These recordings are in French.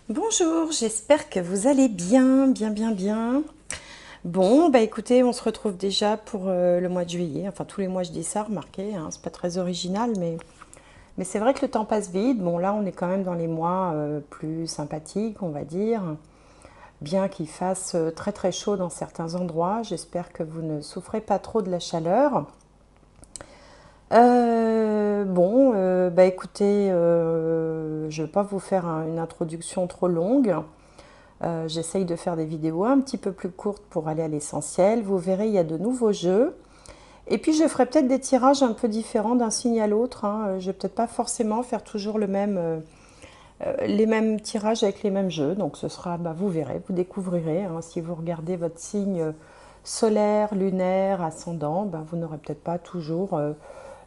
Bonjour, j'espère que vous allez bien. Bon, bah écoutez, on se retrouve déjà pour le mois de juillet. Enfin, tous les mois je dis ça, remarquez, hein, c'est pas très original, mais c'est vrai que le temps passe vite. Bon, là, on est quand même dans les mois plus sympathiques, on va dire. Bien qu'il fasse très chaud dans certains endroits, j'espère que vous ne souffrez pas trop de la chaleur. Bah écoutez, je ne vais pas vous faire une introduction trop longue. J'essaye de faire des vidéos un petit peu plus courtes pour aller à l'essentiel. Vous verrez, il y a de nouveaux jeux. Et puis je ferai peut-être des tirages un peu différents d'un signe à l'autre, hein. Je vais peut-être pas forcément faire toujours les mêmes tirages avec les mêmes jeux. Donc ce sera, bah, vous verrez, vous découvrirez, hein. Si vous regardez votre signe solaire, lunaire, ascendant, bah, vous n'aurez peut-être pas toujours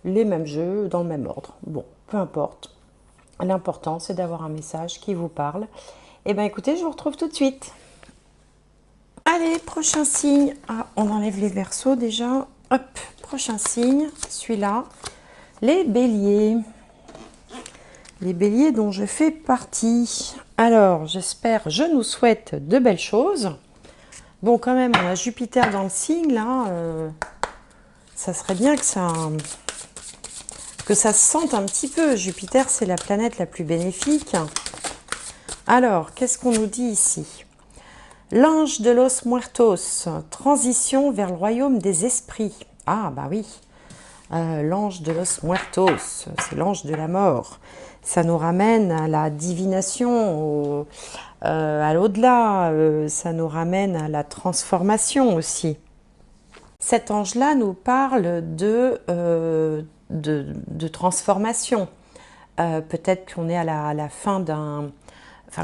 les mêmes jeux dans le même ordre. Bon, peu importe. L'important, c'est d'avoir un message qui vous parle. Et bien écoutez, je vous retrouve tout de suite. Allez, prochain signe. Ah, on enlève les versos déjà. Hop, prochain signe, celui-là. Les béliers. Les béliers dont je fais partie. Alors, j'espère, je nous souhaite de belles choses. Bon, quand même, on a Jupiter dans le signe, là. Ça serait bien que ça se sente un petit peu. Jupiter, c'est la planète la plus bénéfique. Alors, qu'est-ce qu'on nous dit ici? L'ange de los muertos, transition vers le royaume des esprits. Ah, bah oui, l'ange de los muertos, c'est l'ange de la mort. Ça nous ramène à la divination, à l'au-delà, ça nous ramène à la transformation aussi. Cet ange-là nous parle de transformation. Peut-être qu'on est à la fin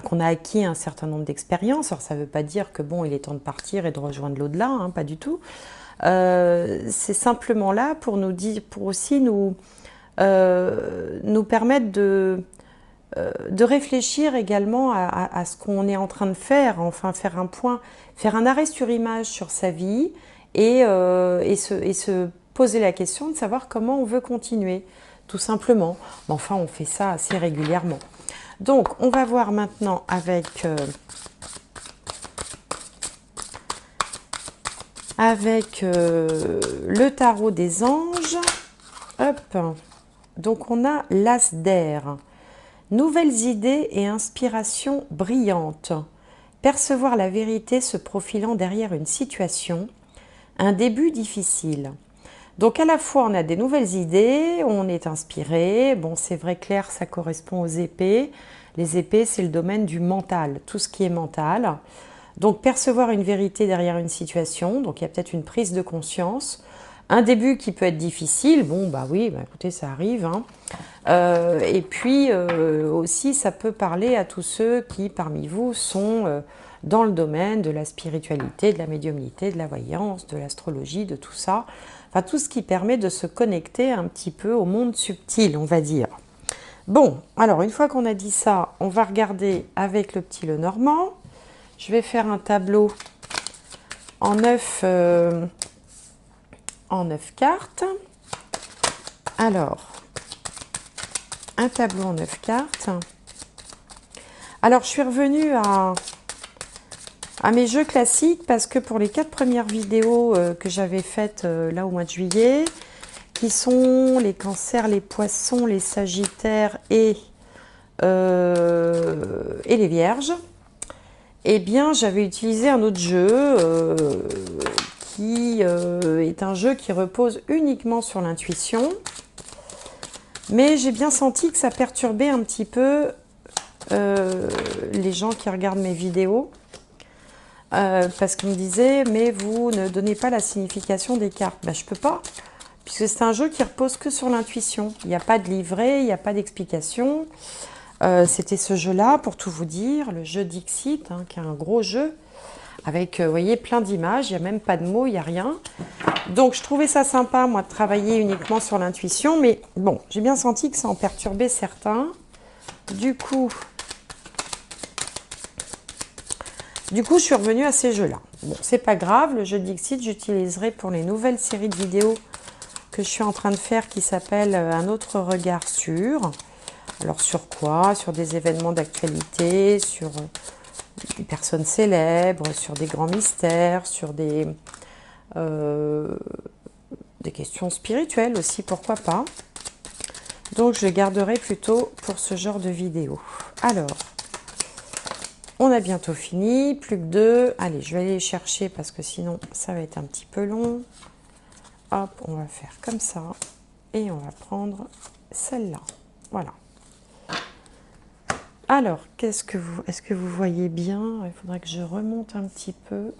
qu'on a acquis un certain nombre d'expériences. Alors ça ne veut pas dire que bon, il est temps de partir et de rejoindre l'au-delà, hein, pas du tout. C'est simplement là pour nous dire, pour aussi nous permettre de réfléchir également à ce qu'on est en train de faire, enfin faire un point, faire un arrêt sur image sur sa vie et se poser la question de savoir comment on veut continuer, tout simplement. Mais enfin, on fait ça assez régulièrement. Donc, on va voir maintenant avec le tarot des anges. Hop. Donc, on a l'as d'air. Nouvelles idées et inspirations brillantes. Percevoir la vérité se profilant derrière une situation. Un début difficile. Donc à la fois on a des nouvelles idées, on est inspiré. Bon, c'est vrai, clair, ça correspond aux épées. Les épées, c'est le domaine du mental, tout ce qui est mental. Donc percevoir une vérité derrière une situation, donc il y a peut-être une prise de conscience. Un début qui peut être difficile, bon bah oui, bah écoutez, ça arrive, hein. Et puis aussi, ça peut parler à tous ceux qui parmi vous sont dans le domaine de la spiritualité, de la médiumnité, de la voyance, de l'astrologie, de tout ça. Enfin, tout ce qui permet de se connecter un petit peu au monde subtil, on va dire. Bon, alors une fois qu'on a dit ça, on va regarder avec le petit Lenormand. Je vais faire un tableau en 9 cartes. Alors, un tableau en 9 cartes. Alors, je suis revenue à mes jeux classiques parce que pour les 4 premières vidéos que j'avais faites là au mois de juillet, qui sont les cancers, les poissons, les sagittaires et les vierges, eh bien j'avais utilisé un autre jeu qui est un jeu qui repose uniquement sur l'intuition, mais j'ai bien senti que ça perturbait un petit peu les gens qui regardent mes vidéos. Parce qu'on me disait, mais vous ne donnez pas la signification des cartes. Ben, je ne peux pas, puisque c'est un jeu qui repose que sur l'intuition. Il n'y a pas de livret, il n'y a pas d'explication. C'était ce jeu-là, pour tout vous dire, le jeu Dixit, hein, qui est un gros jeu, avec, vous voyez, plein d'images, il n'y a même pas de mots, il n'y a rien. Donc, je trouvais ça sympa, moi, de travailler uniquement sur l'intuition, mais bon, j'ai bien senti que ça en perturbait certains. Du coup, je suis revenue à ces jeux-là. Bon, c'est pas grave, le jeu Dixit, j'utiliserai pour les nouvelles séries de vidéos que je suis en train de faire qui s'appelle Un autre regard sur. Alors sur quoi? Sur des événements d'actualité, sur des personnes célèbres, sur des grands mystères, sur des questions spirituelles aussi, pourquoi pas. Donc je garderai plutôt pour ce genre de vidéo. Alors, on a bientôt fini, plus que 2. Allez, je vais aller les chercher parce que sinon ça va être un petit peu long. Hop, on va faire comme ça. Et on va prendre celle-là. Voilà. Alors, est-ce que vous voyez bien? Il faudrait que je remonte un petit peu.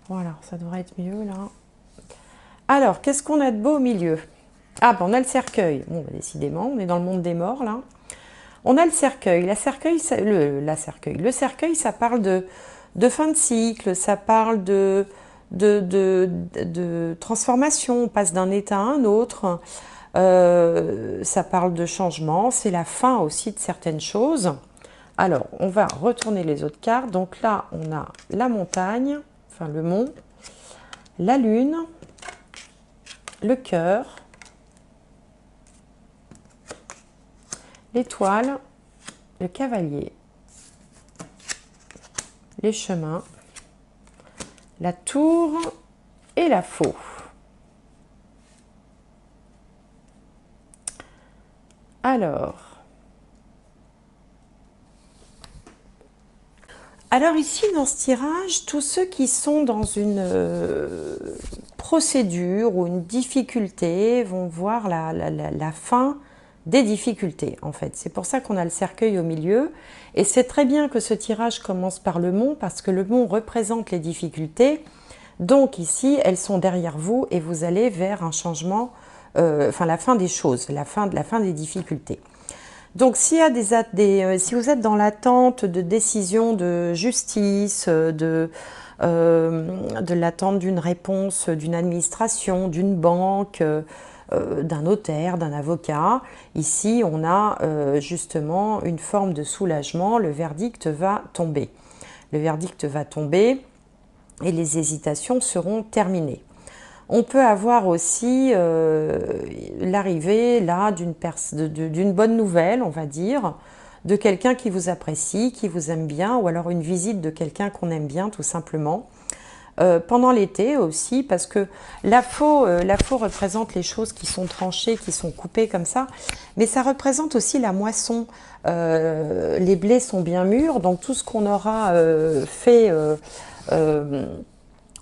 Voilà, ça devrait être mieux là. Alors, qu'est-ce qu'on a de beau au milieu? Ah, ben, on a le cercueil. Bon, bah, décidément, on est dans le monde des morts là. On a le cercueil. Le cercueil, ça parle de fin de cycle, ça parle de transformation, on passe d'un état à un autre. Ça parle de changement, c'est la fin aussi de certaines choses. Alors, on va retourner les autres cartes. Donc là, on a la montagne, enfin le mont, la lune, le cœur, l'étoile, le cavalier, les chemins, la tour et la faux. Alors ici, dans ce tirage, tous ceux qui sont dans une procédure ou une difficulté vont voir la fin des difficultés, en fait. C'est pour ça qu'on a le cercueil au milieu. Et c'est très bien que ce tirage commence par le mont, parce que le mont représente les difficultés. Donc ici, elles sont derrière vous et vous allez vers un changement, enfin la fin des choses, la fin des difficultés. Donc, s'il y a si vous êtes dans l'attente de décisions de justice, de l'attente d'une réponse d'une administration, d'une banque, d'un notaire, d'un avocat, ici, on a justement une forme de soulagement. Le verdict va tomber. Le verdict va tomber et les hésitations seront terminées. On peut avoir aussi l'arrivée là d'une bonne nouvelle, on va dire, de quelqu'un qui vous apprécie, qui vous aime bien, ou alors une visite de quelqu'un qu'on aime bien tout simplement. Pendant l'été aussi, parce que la faux représente les choses qui sont tranchées, qui sont coupées comme ça, mais ça représente aussi la moisson. Les blés sont bien mûrs, donc tout ce qu'on aura fait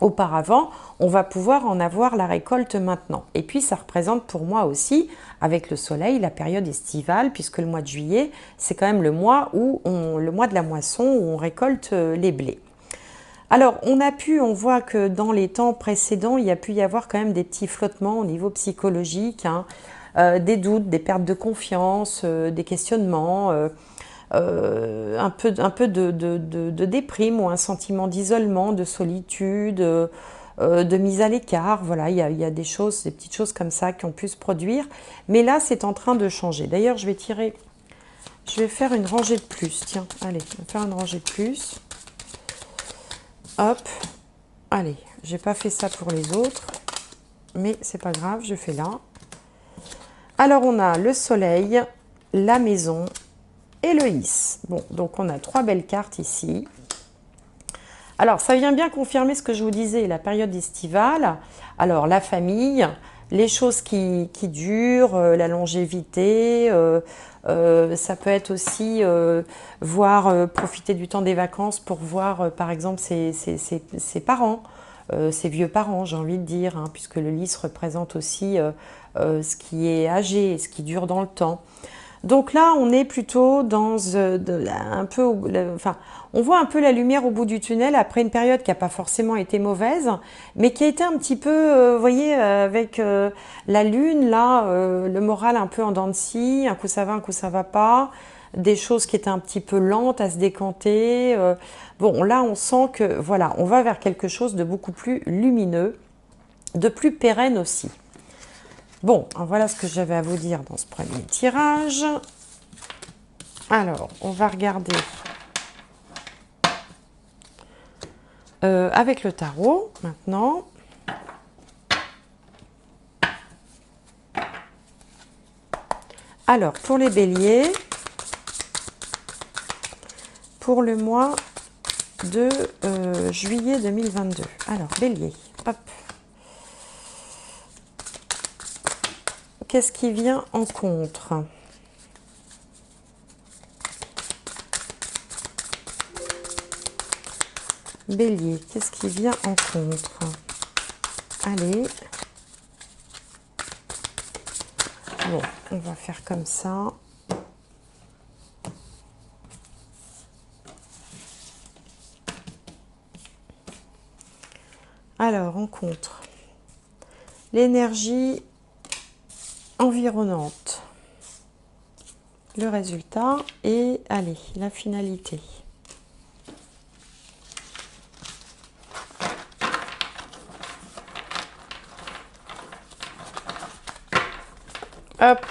auparavant, on va pouvoir en avoir la récolte maintenant. Et puis ça représente pour moi aussi, avec le soleil, la période estivale, puisque le mois de juillet, c'est quand même le mois de la moisson, où on récolte les blés. Alors, on voit que dans les temps précédents, il y a pu y avoir quand même des petits flottements au niveau psychologique, hein, des doutes, des pertes de confiance, des questionnements, un peu de déprime ou un sentiment d'isolement, de solitude, de mise à l'écart. Voilà, il y a des petites choses comme ça qui ont pu se produire. Mais là, c'est en train de changer. D'ailleurs, je vais faire une rangée de plus. Tiens, allez, je vais faire une rangée de plus. Hop, allez, j'ai pas fait ça pour les autres, mais c'est pas grave, je fais là. Alors, on a le soleil, la maison et le Is. Bon, donc on a 3 belles cartes ici. Alors, ça vient bien confirmer ce que je vous disais, la période estivale. Alors, la famille, les choses qui durent, la longévité, ça peut être aussi profiter du temps des vacances pour voir, par exemple, ses parents, ses vieux parents, j'ai envie de dire, hein, puisque le lys représente aussi ce qui est âgé et ce qui dure dans le temps. Donc là, on est plutôt dans on voit un peu la lumière au bout du tunnel après une période qui n'a pas forcément été mauvaise, mais qui a été un petit peu, vous voyez, avec la lune, là, le moral un peu en dents de scie, un coup ça va, un coup ça va pas, des choses qui étaient un petit peu lentes à se décanter. Bon, là, on sent que, voilà, on va vers quelque chose de beaucoup plus lumineux, de plus pérenne aussi. Bon, voilà ce que j'avais à vous dire dans ce premier tirage. Alors, on va regarder avec le tarot maintenant. Alors, pour les béliers, pour le mois de juillet 2022. Alors, bélier, hop. Qu'est-ce qui vient en contre? Bélier, qu'est-ce qui vient en contre? Allez. Bon, on va faire comme ça. Alors, en contre, l'énergie environnante, le résultat et, allez, la finalité. Hop.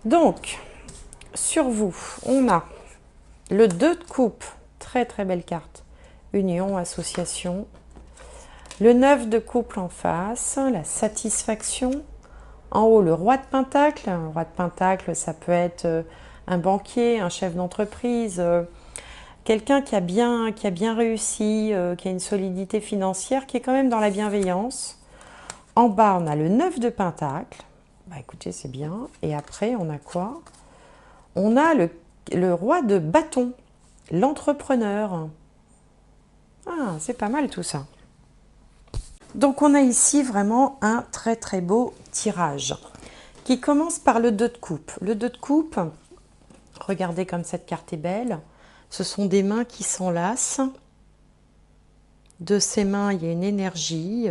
Donc, sur vous, on a le 2 de coupe, très très belle carte, union, association. Le 9 de couple en face, la satisfaction. En haut, le roi de pentacle. Le roi de pentacle, ça peut être un banquier, un chef d'entreprise, quelqu'un qui a bien réussi, qui a une solidité financière, qui est quand même dans la bienveillance. En bas, on a le 9 de pentacle. Bah écoutez, c'est bien. Et après, on a quoi? On a le roi de bâton, l'entrepreneur. Ah, c'est pas mal tout ça. Donc, on a ici vraiment un très très beau tirage qui commence par le 2 de coupe. Le 2 de coupe, regardez comme cette carte est belle. Ce sont des mains qui s'enlacent. De ces mains, il y a une énergie.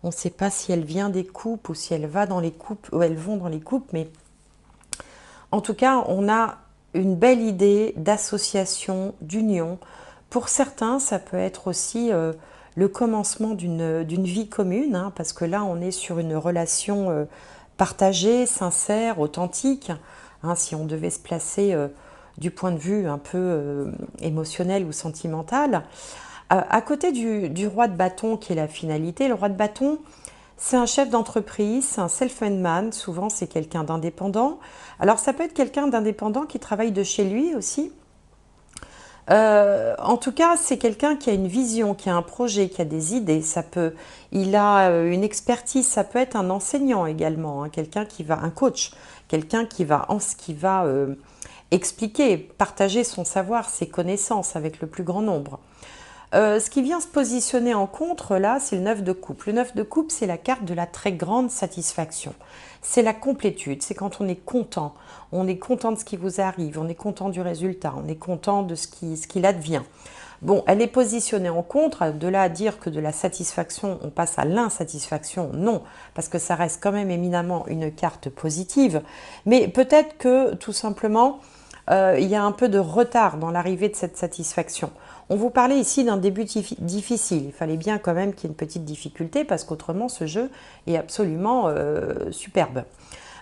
On ne sait pas si elle vient des coupes ou si elle va dans les coupes ou elles vont dans les coupes, mais en tout cas, on a une belle idée d'association, d'union. Pour certains, ça peut être aussi le commencement d'une vie commune, hein, parce que là, on est sur une relation partagée, sincère, authentique. Hein, si on devait se placer du point de vue un peu émotionnel ou sentimental. À côté du roi de bâton qui est la finalité, le roi de bâton, c'est un chef d'entreprise, c'est un self-made man, souvent c'est quelqu'un d'indépendant. Alors ça peut être quelqu'un d'indépendant qui travaille de chez lui aussi. En tout cas, c'est quelqu'un qui a une vision, qui a un projet, qui a des idées. Il a une expertise, ça peut être un enseignant également, hein, un coach, quelqu'un qui va expliquer, partager son savoir, ses connaissances avec le plus grand nombre. Ce qui vient se positionner en contre, là, c'est le 9 de coupe. Le 9 de coupe, c'est la carte de la très grande satisfaction. C'est la complétude, c'est quand on est content. On est content de ce qui vous arrive, on est content du résultat, on est content de ce qui advient. Bon, elle est positionnée en contre, de là à dire que de la satisfaction, on passe à l'insatisfaction, non, parce que ça reste quand même éminemment une carte positive. Mais peut-être que, tout simplement, il y a un peu de retard dans l'arrivée de cette satisfaction. On vous parlait ici d'un début difficile. Il fallait bien quand même qu'il y ait une petite difficulté parce qu'autrement, ce jeu est absolument superbe.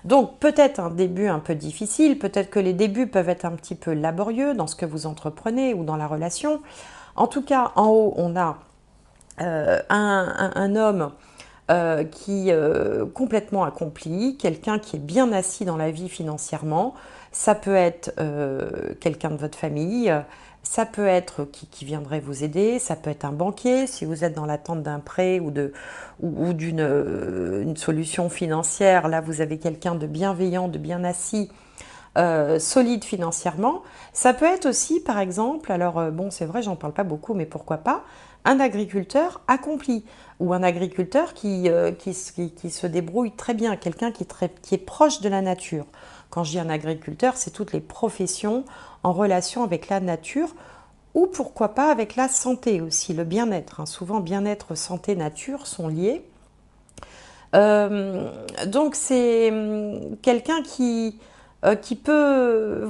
Donc, peut-être un début un peu difficile, peut-être que les débuts peuvent être un petit peu laborieux dans ce que vous entreprenez ou dans la relation. En tout cas, en haut, on a un homme qui est complètement accompli, quelqu'un qui est bien assis dans la vie financièrement. Ça peut être quelqu'un de votre famille, ça peut être qui viendrait vous aider, ça peut être un banquier si vous êtes dans l'attente d'un prêt ou d'une une solution financière. Là, vous avez quelqu'un de bienveillant, de bien assis, solide financièrement. Ça peut être aussi, par exemple, alors bon, c'est vrai, j'en parle pas beaucoup, mais pourquoi pas, un agriculteur accompli ou un agriculteur qui se débrouille très bien, quelqu'un qui est proche de la nature. Quand je dis un agriculteur, c'est toutes les professions en relation avec la nature ou pourquoi pas avec la santé aussi, le bien-être. Hein. Souvent, bien-être, santé, nature sont liés. Donc, c'est quelqu'un qui peut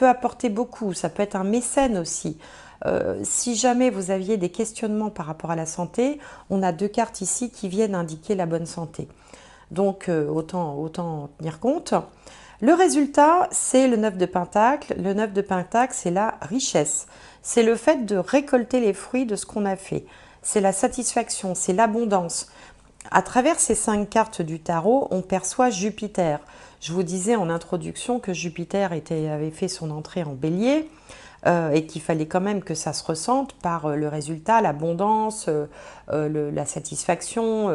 apporter beaucoup. Ça peut être un mécène aussi. Si jamais vous aviez des questionnements par rapport à la santé, on a 2 cartes ici qui viennent indiquer la bonne santé. Donc, autant en tenir compte. Le résultat, c'est le 9 de pentacle. Le 9 de pentacle, c'est la richesse. C'est le fait de récolter les fruits de ce qu'on a fait. C'est la satisfaction, c'est l'abondance. à travers ces 5 cartes du tarot, on perçoit Jupiter. Je vous disais en introduction que Jupiter avait fait son entrée en Bélier et qu'il fallait quand même que ça se ressente par le résultat, l'abondance, la satisfaction,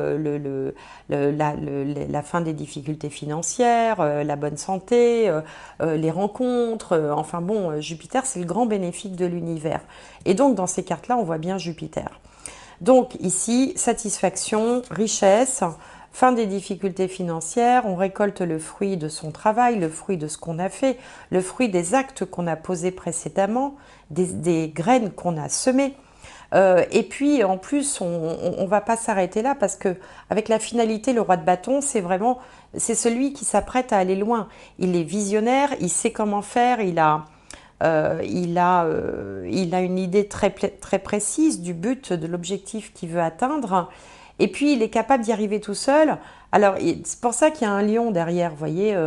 la fin des difficultés financières, la bonne santé, les rencontres. Enfin bon, Jupiter, c'est le grand bénéfique de l'univers. Et donc, dans ces cartes-là, on voit bien Jupiter. Donc ici, satisfaction, richesse, fin des difficultés financières, on récolte le fruit de son travail, le fruit de ce qu'on a fait, le fruit des actes qu'on a posés précédemment, des graines qu'on a semées. Et puis en plus, on ne va pas s'arrêter là parce que avec la finalité, le roi de bâton, c'est celui qui s'apprête à aller loin. Il est visionnaire, il sait comment faire, il a une idée très précise du but, de l'objectif qu'il veut atteindre. Et puis, il est capable d'y arriver tout seul. Alors, c'est pour ça qu'il y a un lion derrière, vous voyez,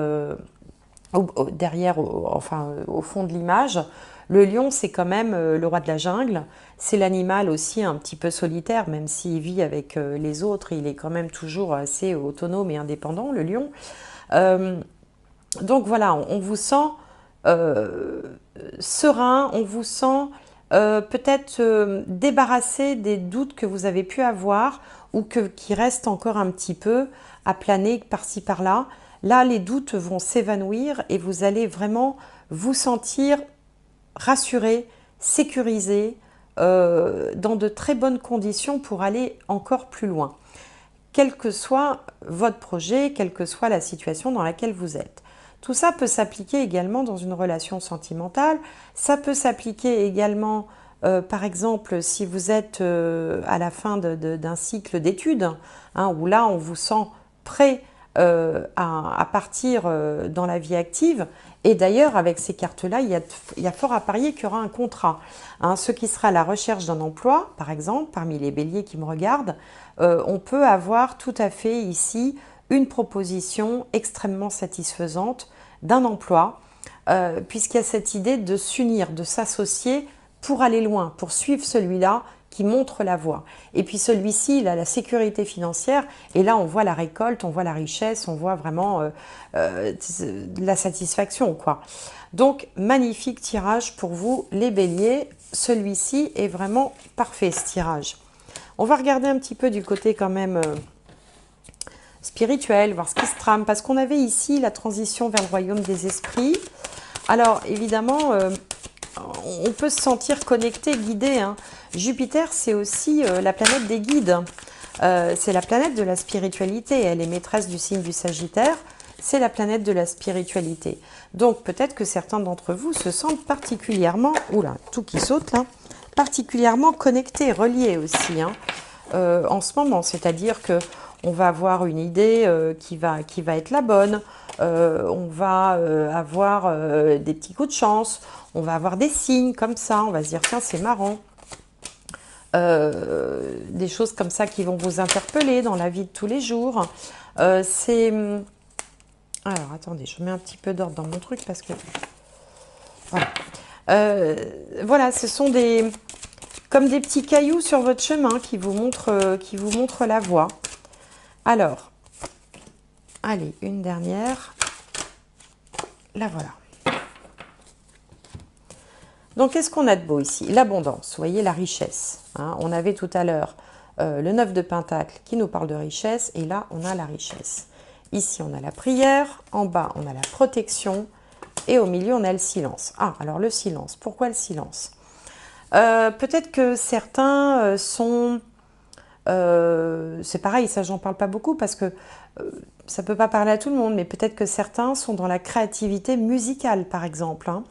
au fond de l'image. Le lion, c'est quand même le roi de la jungle. C'est l'animal aussi un petit peu solitaire, même s'il vit avec les autres, il est quand même toujours assez autonome et indépendant, le lion. Donc voilà, on vous sent serein, on vous sent peut-être débarrassé des doutes que vous avez pu avoir ou qui restent encore un petit peu à planer par-ci par-là. Là, les doutes vont s'évanouir et vous allez vraiment vous sentir rassuré, sécurisé, dans de très bonnes conditions pour aller encore plus loin. Quel que soit votre projet, quelle que soit la situation dans laquelle vous êtes. Tout ça peut s'appliquer également dans une relation sentimentale. Ça peut s'appliquer également, par exemple, si vous êtes à la fin d'un cycle d'études, hein, où là, on vous sent prêt à partir dans la vie active. Et d'ailleurs, avec ces cartes-là, il y a fort à parier qu'il y aura un contrat. Hein, ce qui sera la recherche d'un emploi, par exemple, parmi les béliers qui me regardent, on peut avoir tout à fait ici une proposition extrêmement satisfaisante d'un emploi, puisqu'il y a cette idée de s'unir, de s'associer pour aller loin, pour suivre celui-là qui montre la voie. Et puis celui-ci, il a la sécurité financière, et là on voit la récolte, on voit la richesse, on voit vraiment la satisfaction, quoi. Donc, magnifique tirage pour vous, les béliers. Celui-ci est vraiment parfait, ce tirage. On va regarder un petit peu du côté quand même spirituel, voir ce qui se trame, parce qu'on avait ici la transition vers le royaume des esprits. Alors, évidemment, on peut se sentir connecté, guidé, hein. Jupiter, c'est aussi la planète des guides. C'est la planète de la spiritualité. Elle est maîtresse du signe du Sagittaire. C'est la planète de la spiritualité. Donc, peut-être que certains d'entre vous se sentent particulièrement... Oula, tout qui saute, là. Particulièrement connectés, reliés aussi, hein, en ce moment. C'est-à-dire que on va avoir une idée qui va être la bonne. On va avoir des petits coups de chance. On va avoir des signes comme ça. On va se dire, tiens, c'est marrant. Des choses comme ça qui vont vous interpeller dans la vie de tous les jours. Alors, attendez, je mets un petit peu d'ordre dans mon truc parce que... Voilà. Voilà, ce sont comme des petits cailloux sur votre chemin qui vous montrent la voie. Alors, allez, une dernière. La voilà. Donc, qu'est-ce qu'on a de beau ici? L'abondance, vous voyez, la richesse. Hein. On avait tout à l'heure le 9 de Pentacle qui nous parle de richesse. Et là, on a la richesse. Ici, on a la prière. En bas, on a la protection. Et au milieu, on a le silence. Ah, alors le silence. Pourquoi le silence? Peut-être que certains sont... c'est pareil, ça j'en parle pas beaucoup parce que ça peut pas parler à tout le monde, mais peut-être que certains sont dans la créativité musicale par exemple, hein,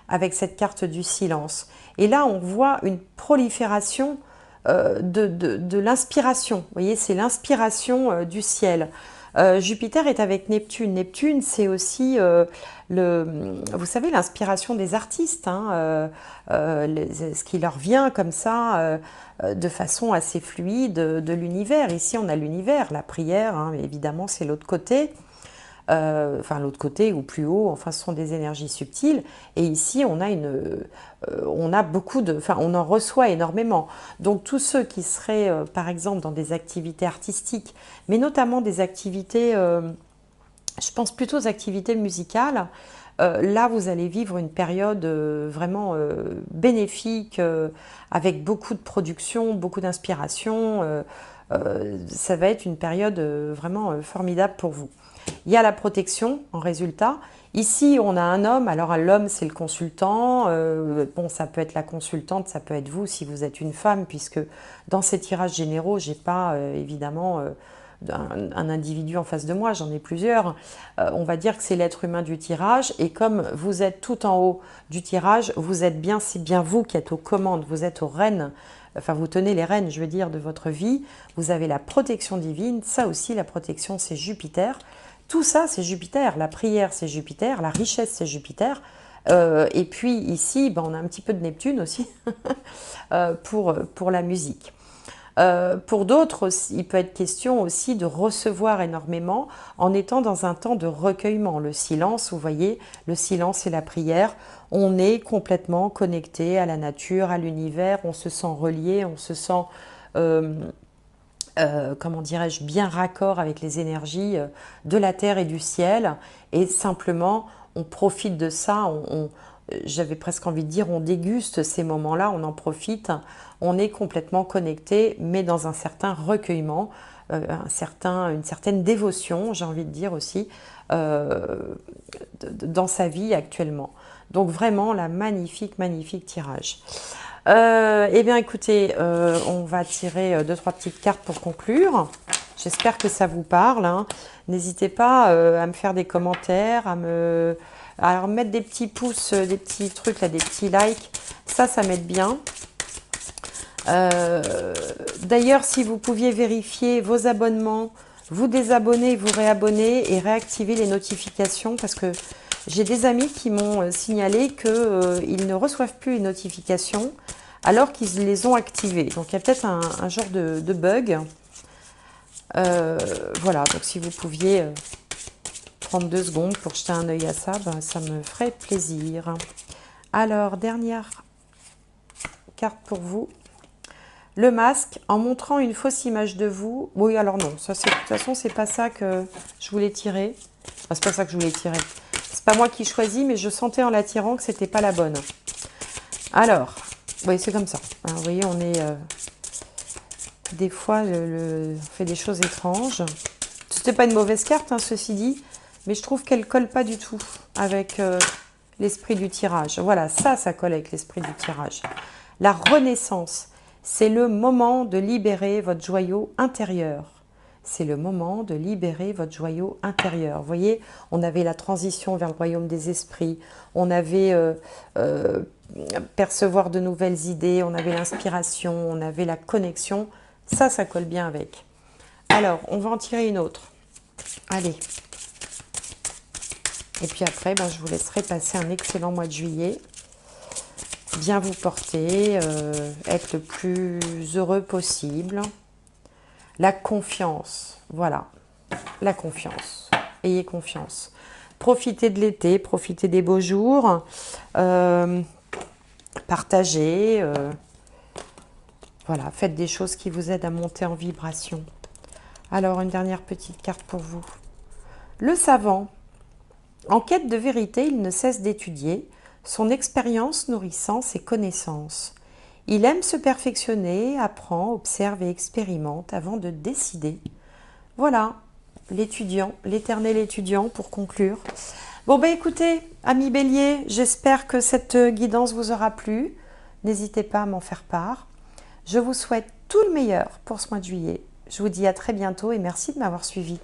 avec cette carte du silence. Et là on voit une prolifération de l'inspiration, vous voyez, c'est l'inspiration du ciel. Jupiter est avec Neptune. Neptune, c'est aussi, vous savez, l'inspiration des artistes, hein, ce qui leur vient comme ça, de façon assez fluide de l'univers. Ici, on a l'univers, la prière, hein, évidemment, c'est l'autre côté. enfin l'autre côté ou plus haut, enfin ce sont des énergies subtiles. Et ici, on a beaucoup de, enfin on en reçoit énormément. Donc tous ceux qui seraient, par exemple, dans des activités artistiques, mais notamment des activités, je pense plutôt aux activités musicales, là, vous allez vivre une période vraiment bénéfique, avec beaucoup de production, beaucoup d'inspiration. Ça va être une période vraiment formidable pour vous. Il y a la protection en résultat. Ici, on a un homme. Alors, l'homme, c'est le consultant. Bon, ça peut être la consultante, ça peut être vous si vous êtes une femme, puisque dans ces tirages généraux, j'ai pas évidemment un individu en face de moi, j'en ai plusieurs. On va dire que c'est l'être humain du tirage, et comme vous êtes tout en haut du tirage, vous êtes bien, c'est bien vous qui êtes aux commandes, vous êtes aux rênes, enfin vous tenez les rênes, je veux dire, de votre vie. Vous avez la protection divine, ça aussi, la protection, c'est Jupiter. Tout ça, c'est Jupiter. La prière, c'est Jupiter. La richesse, c'est Jupiter. Et puis ici, ben, on a un petit peu de Neptune aussi pour la musique. Pour d'autres, il peut être question aussi de recevoir énormément en étant dans un temps de recueillement. Le silence, vous voyez, le silence et la prière, on est complètement connecté à la nature, à l'univers, on se sent relié, on se sent, comment dirais-je, bien raccord avec les énergies de la terre et du ciel. Et simplement, on profite de ça, j'avais presque envie de dire, on déguste ces moments-là, on en profite, on est complètement connecté, mais dans un certain recueillement, une certaine dévotion, j'ai envie de dire aussi, dans sa vie actuellement. Donc vraiment, la magnifique, magnifique tirage. Eh bien écoutez, on va tirer deux, trois petites cartes pour conclure. J'espère que ça vous parle, hein. N'hésitez pas à me faire des commentaires, alors mettre des petits pouces, des petits trucs, là, des petits likes, ça m'aide bien. D'ailleurs, si vous pouviez vérifier vos abonnements, vous désabonner, vous réabonner et réactiver les notifications, parce que j'ai des amis qui m'ont signalé qu'ils ne reçoivent plus les notifications alors qu'ils les ont activées. Donc il y a peut-être un genre de bug. Voilà, donc si vous pouviez prendre 2 secondes pour jeter un œil à ça, ben, ça me ferait plaisir. Alors, dernière carte pour vous. Le masque, en montrant une fausse image de vous. Oui, alors non, ça, de toute façon, c'est pas ça que je voulais tirer. Enfin, c'est pas ça que je voulais tirer. C'est pas moi qui choisis, mais je sentais en la tirant que c'était pas la bonne. Alors, oui, c'est comme ça. Alors, vous voyez, on est... des fois, on fait des choses étranges. C'était pas une mauvaise carte, hein, ceci dit, mais je trouve qu'elle colle pas du tout avec l'esprit du tirage. Voilà, ça colle avec l'esprit du tirage. La renaissance, c'est le moment de libérer votre joyau intérieur. C'est le moment de libérer votre joyau intérieur. Vous voyez, on avait la transition vers le royaume des esprits, on avait percevoir de nouvelles idées, on avait l'inspiration, on avait la connexion. Ça colle bien avec. Alors, on va en tirer une autre. Allez. Et puis après, ben, je vous laisserai passer un excellent mois de juillet. Bien vous porter, être le plus heureux possible. La confiance, voilà. La confiance. Ayez confiance. Profitez de l'été, profitez des beaux jours. Partagez. Voilà, faites des choses qui vous aident à monter en vibration. Alors, une dernière petite carte pour vous. Le savant. En quête de vérité, il ne cesse d'étudier, son expérience nourrissant ses connaissances. Il aime se perfectionner, apprend, observe et expérimente avant de décider. Voilà, l'étudiant, l'éternel étudiant pour conclure. Bon, ben écoutez, amis béliers, j'espère que cette guidance vous aura plu. N'hésitez pas à m'en faire part. Je vous souhaite tout le meilleur pour ce mois de juillet. Je vous dis à très bientôt et merci de m'avoir suivi.